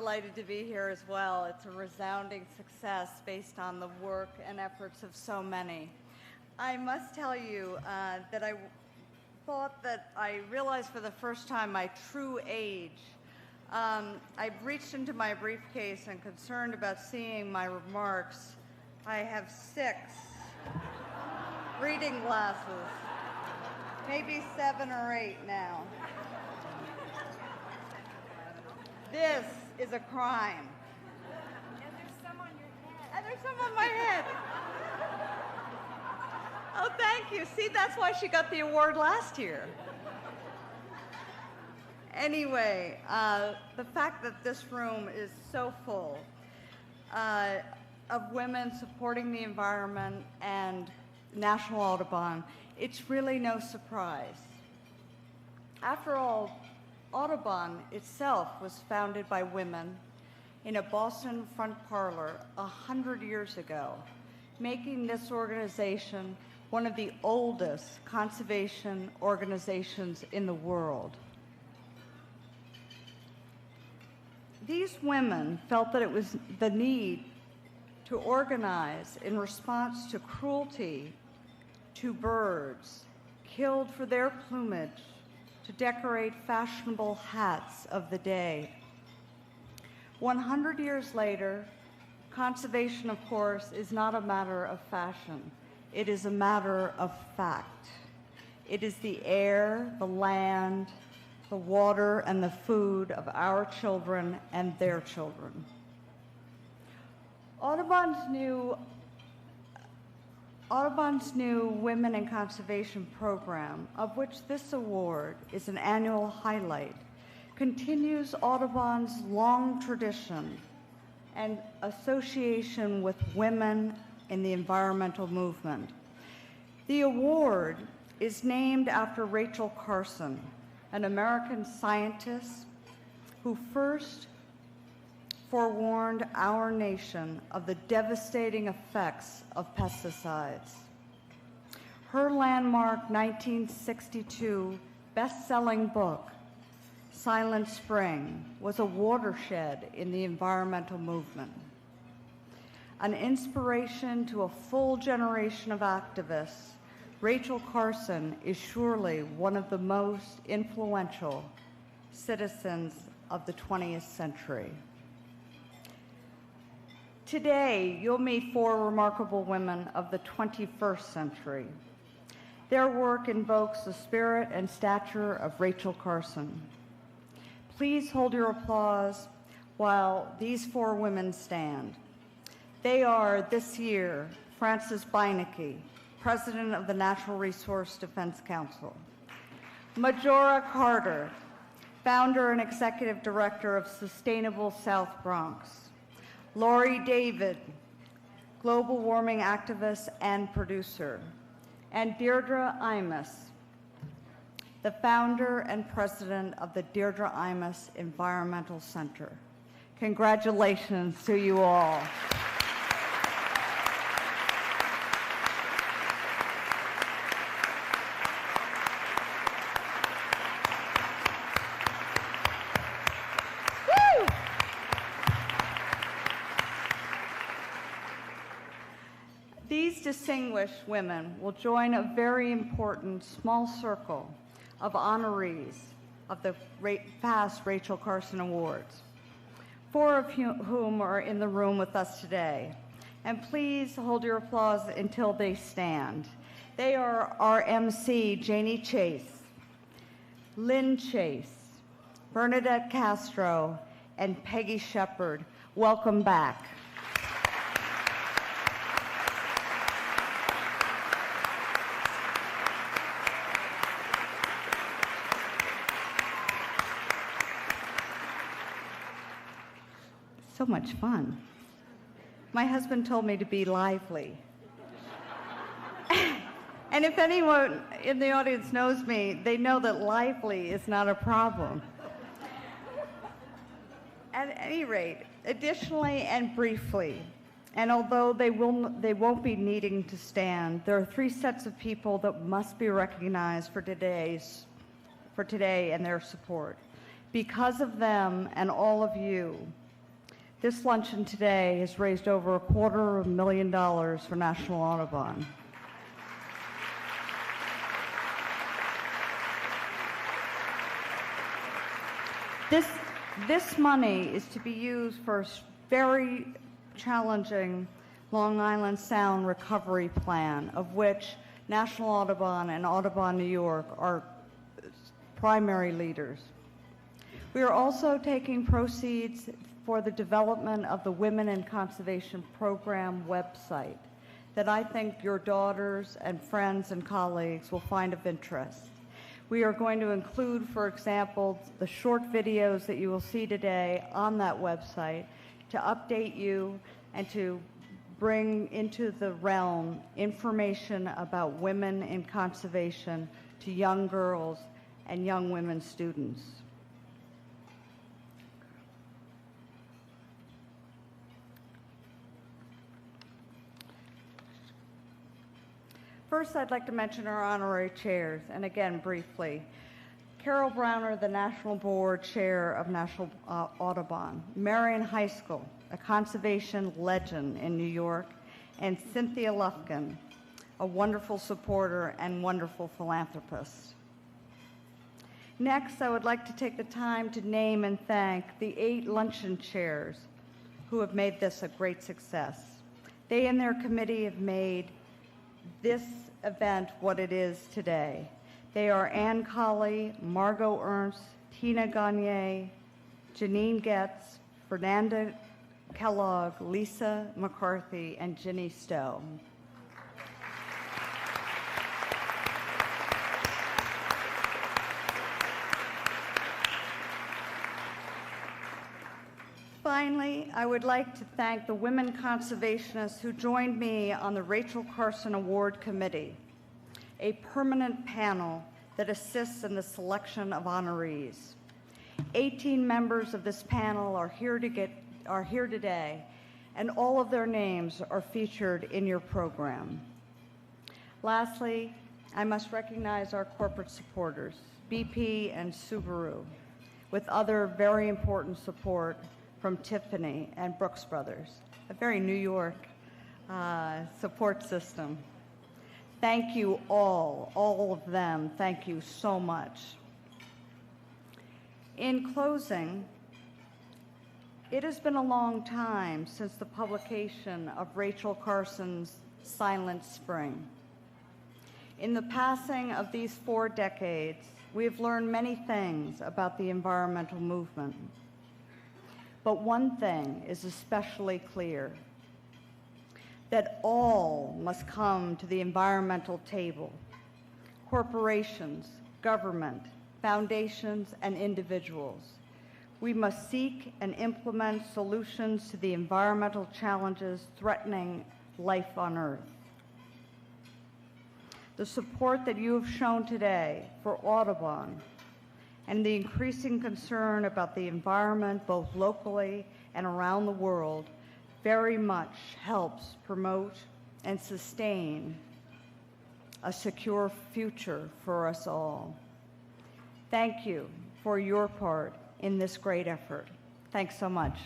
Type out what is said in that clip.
delighted to be here as well. It's a resounding success based on the work and efforts of so many. I must tell you that I thought that I realized for the first time my true age. I reached into my briefcase and concerned about seeing my remarks. I have 6 reading glasses, maybe 7 or 8 now. This is a crime. And there's some on your head. And there's some on my head. Oh, thank you. See, that's why she got the award last year. Anyway, the fact that this room is so full of women supporting the environment and National Audubon, it's really no surprise. After all, Audubon itself was founded by women in a Boston front parlor 100 years ago, making this organization one of the oldest conservation organizations in the world. These women felt that it was the need to organize in response to cruelty to birds killed for their plumage to decorate fashionable hats of the day. 100 years later, conservation, of course, is not a matter of fashion. It is a matter of fact. It is the air, the land, the water, and the food of our children and their children. Audubon's new Women in Conservation program, of which this award is an annual highlight, continues Audubon's long tradition and association with women in the environmental movement. The award is named after Rachel Carson, an American scientist who first forewarned our nation of the devastating effects of pesticides. Her landmark 1962 best-selling book, Silent Spring, was a watershed in the environmental movement. An inspiration to a full generation of activists, Rachel Carson is surely one of the most influential citizens of the 20th century. Today, you'll meet 4 remarkable women of the 21st century. Their work invokes the spirit and stature of Rachel Carson. Please hold your applause while these 4 women stand. They are, this year, Frances Beinecke, President of the Natural Resource Defense Council; Majora Carter, Founder and Executive Director of Sustainable South Bronx; Laurie David, global warming activist and producer; and Deirdre Imus, the founder and president of the Deirdre Imus Environmental Center. Congratulations to you all. These distinguished women will join a very important small circle of honorees of the past Rachel Carson Awards, 4 of whom are in the room with us today. And please hold your applause until they stand. They are our MC, Janie Chase, Lynn Chase, Bernadette Castro, and Peggy Shepard. Welcome back. So much fun. My husband told me to be lively. And if anyone in the audience knows me, they know that lively is not a problem. At any rate, additionally and briefly, and although they won't be needing to stand, there are 3 sets of people that must be recognized for today and their support. Because of them and all of you, This luncheon today has raised over $250,000 for National Audubon. This money is to be used for a very challenging Long Island Sound recovery plan, of which National Audubon and Audubon New York are primary leaders. We are also taking proceeds for the development of the Women in Conservation Program website that I think your daughters and friends and colleagues will find of interest. We are going to include, for example, the short videos that you will see today on that website to update you and to bring into the realm information about women in conservation to young girls and young women students. First, I'd like to mention our honorary chairs, and again, briefly. Carol Browner, the National Board Chair of National Audubon. Marion Heiskell, a conservation legend in New York. And Cynthia Lufkin, a wonderful supporter and wonderful philanthropist. Next, I would like to take the time to name and thank the 8 luncheon chairs who have made this a great success. They and their committee have made this event what it is today. They are Ann Colley, Margot Ernst, Tina Gagne, Janine Getz, Fernanda Kellogg, Lisa McCarthy, and Ginny Stowe. Finally, I would like to thank the women conservationists who joined me on the Rachel Carson Award Committee, a permanent panel that assists in the selection of honorees. 18 members of this panel are here today, and all of their names are featured in your program. Lastly, I must recognize our corporate supporters, BP and Subaru, with other very important support from Tiffany and Brooks Brothers, a very New York support system. Thank you all of them. Thank you so much. In closing, it has been a long time since the publication of Rachel Carson's Silent Spring. In the passing of these 4 decades, we have learned many things about the environmental movement. But one thing is especially clear, that all must come to the environmental table. Corporations, government, foundations, and individuals. We must seek and implement solutions to the environmental challenges threatening life on Earth. The support that you have shown today for Audubon and the increasing concern about the environment both locally and around the world very much helps promote and sustain a secure future for us all. Thank you for your part in this great effort. Thanks so much.